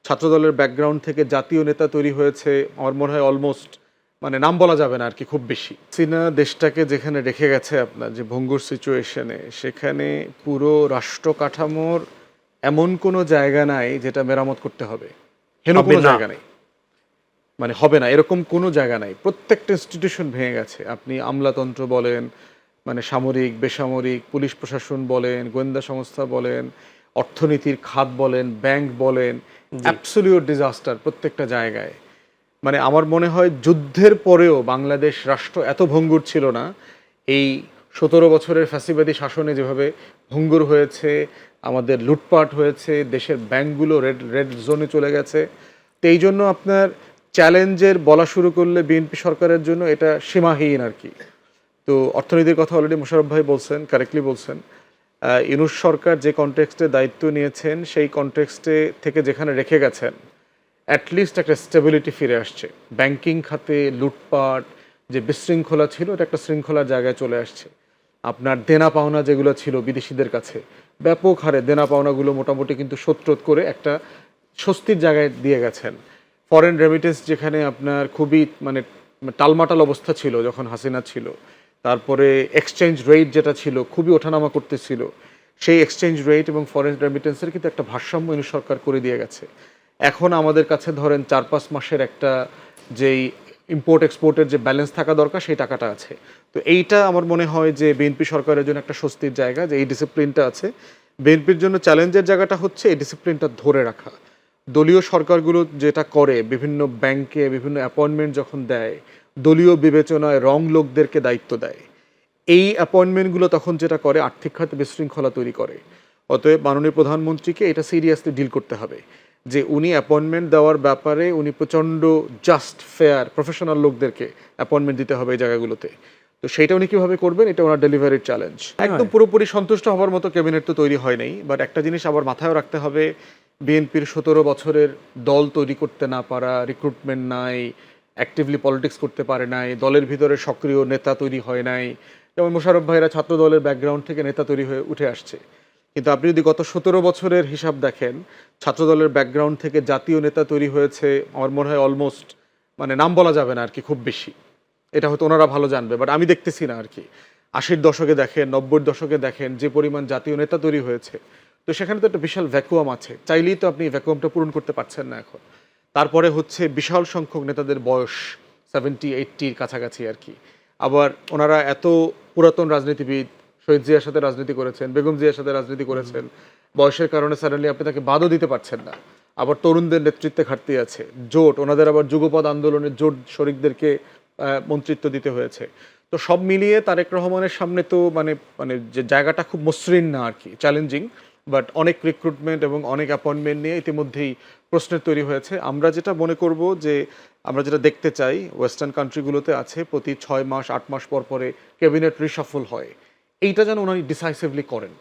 ছাত্রদলের ব্যাকগ্রাউন্ড থেকে জাতীয় নেতা তৈরি হয়েছে আমার মনে হয় অলমোস্ট নাম বলা যাবে না আর কি, খুব বেশি। চীনা দেশটাকে যেখানে রেখে গেছে আপনার যে ভঙ্গুর সিচুয়েশনে, সেখানে পুরো রাষ্ট্র কাঠামোর এমন কোনো জায়গা নাই যেটা মেরামত করতে হবে, হেন হবে কোনো না। জায়গা নেই, হবে না এরকম কোনো জায়গা নাই। প্রত্যেকটা ইনস্টিটিউশন ভেঙে গেছে। আপনি আমলাতন্ত্র বলেন, সামরিক বেসামরিক পুলিশ প্রশাসন বলেন, গোয়েন্দা সংস্থা বলেন, অর্থনীতির খাত বলেন, ব্যাংক বলেন, জি। অ্যাবসলিউট ডিজাস্টার প্রত্যেকটা জায়গায়। আমার মনে হয় যুদ্ধের পরেও বাংলাদেশ রাষ্ট্র এত ভঙ্গুর ছিল না। এই ১৭ বছরের ফ্যাসিবাদী শাসনে যেভাবে ভঙ্গুর হয়েছে, আমাদের লুটপাট হয়েছে, দেশের ব্যাংকগুলো রেড রেড জোনে চলে গেছে। তো এই জন্য আপনার চ্যালেঞ্জের বলা শুরু করলে বিএনপি সরকারের জন্য এটা সীমাহীন আর কি। তো অর্থনীতির কথা অলরেডি মোশাররফ ভাই বলছেন, কারেক্টলি বলছেন। ইউনূস সরকার যে কনটেক্সটে দায়িত্ব নিয়েছেন, সেই কনটেক্সটে থেকে যেখানে রেখে গেছেন, অ্যাটলিস্ট একটা স্টেবিলিটি ফিরে আসছে। ব্যাংকিং খাতে লুটপাট যে বিশৃঙ্খলা ছিল, এটা একটা শৃঙ্খলার জায়গায় চলে আসছে। আপনার দেনা পাওনা যেগুলো ছিল বিদেশিদের কাছে, ব্যাপক হারে দেনা পাওনাগুলো মোটামুটি কিন্তু শোধ করে একটা স্বস্তির জায়গায় দিয়ে গেছেন। ফরেন রেমিটেন্স যেখানে আপনার খুবই টালমাটাল অবস্থা ছিল যখন হাসিনা ছিল, তারপরে এক্সচেঞ্জ রেট যেটা ছিল খুবই ওঠানামা করতেছিল, সেই এক্সচেঞ্জ রেট এবং ফরেন রেমিটেন্সের কিন্তু একটা ভারসাম্য ইউনূস সরকার করে দিয়ে গেছে। এখন আমাদের কাছে ধরেন ৪-৫ মাসের একটা যেই ইম্পোর্ট এক্সপোর্টের যে ব্যালেন্স থাকা দরকার, সেই টাকাটা আছে। তো এইটা আমার মনে হয় যে বিএনপি সরকারের জন্য একটা স্বস্তির জায়গা, যে এই ডিসিপ্লিনটা আছে। বিএনপির জন্য চ্যালেঞ্জের জায়গাটা হচ্ছে এই ডিসিপ্লিনটা ধরে রাখা। দলীয় সরকারগুলো যেটা করে, বিভিন্ন ব্যাংকে বিভিন্ন অ্যাপয়েন্টমেন্ট যখন দেয়, দলীয় বিবেচনায় রং লোকদেরকে দায়িত্ব দেয়। এই অ্যাপয়েন্টমেন্টগুলো তখন যেটা করে, আর্থিক খাতে বিশৃঙ্খলা তৈরি করে। অতএব মাননীয় প্রধানমন্ত্রীকে এটা সিরিয়াসলি ডিল করতে হবে, যে উনি অ্যাপয়েন্টমেন্ট দেওয়ার ব্যাপারে উনি প্রচণ্ড জাস্ট ফেয়ার প্রফেশনাল লোকদেরকে অ্যাপয়েন্টমেন্ট দিতে হবে এই জায়গাগুলোতে। তো সেইটা উনি কীভাবে করবেন, এটা ওনার ডেলিভারির চ্যালেঞ্জ। একদম পুরোপুরি সন্তুষ্ট হওয়ার মতো ক্যাবিনেট তো তৈরি হয় নাই, বাট একটা জিনিস আবার মাথায়ও রাখতে হবে, বিএনপির ১৭ বছরের দল তৈরি করতে না পারা, রিক্রুটমেন্ট নাই, অ্যাক্টিভলি পলিটিক্স করতে পারে নাই, দলের ভিতরে সক্রিয় নেতা তৈরি হয় নাই। যেমন মোশাররফ ভাইরা ছাত্র দলের ব্যাকগ্রাউন্ড থেকে নেতা তৈরি হয়ে উঠে আসছে, কিন্তু আপনি যদি গত ১৭ বছরের হিসাব দেখেন, ছাত্রদলের ব্যাকগ্রাউন্ড থেকে জাতীয় নেতা তৈরি হয়েছে আমার মনে হয় অলমোস্ট নাম বলা যাবে না আর কি, খুব বেশি। এটা হয়তো ওনারা ভালো জানবে, বাট আমি দেখতেছি না আর কি। ৮০-র দশকে দেখেন, ৯০-র দশকে দেখেন যে পরিমাণ জাতীয় নেতা তৈরি হয়েছে, তো সেখানে তো একটা বিশাল ভ্যাকুয়াম আছে। চাইলেই তো আপনি ভ্যাকুয়ামটা পূরণ করতে পারছেন না এখন। তারপরে হচ্ছে বিশাল সংখ্যক নেতাদের বয়স 70-80-র কাছাকাছি আর কি। আবার ওনারা এত পুরাতন রাজনীতিবিদ, শহীদ জিয়ার সাথে রাজনীতি করেছেন, বেগম জিয়ার সাথে রাজনীতি করেছেন, বয়সের কারণে সাডেনলি আপনি তাকে বাদও দিতে পারছেন না। আবার তরুণদের নেতৃত্বে ঘাটতি আছে, জোট, ওনাদের আবার যুগপৎ আন্দোলনের জোট শরিকদেরকে মন্ত্রিত্ব দিতে হয়েছে। তো সব মিলিয়ে তারেক রহমানের সামনে তো যে জায়গাটা খুব মসৃণ না আর কি, চ্যালেঞ্জিং। বাট অনেক রিক্রুটমেন্ট এবং অনেক অ্যাপয়েন্টমেন্ট নিয়ে ইতিমধ্যেই প্রশ্নের তৈরি হয়েছে। আমরা যেটা মনে করব, যে আমরা যেটা দেখতে চাই ওয়েস্টার্ন কান্ট্রিগুলোতে আছে, প্রতি ৬ মাস ৮ মাস পর পরে ক্যাবিনেট রিশাফল হয়। এইটা যেন উনি ডিসাইসিভলি করেন।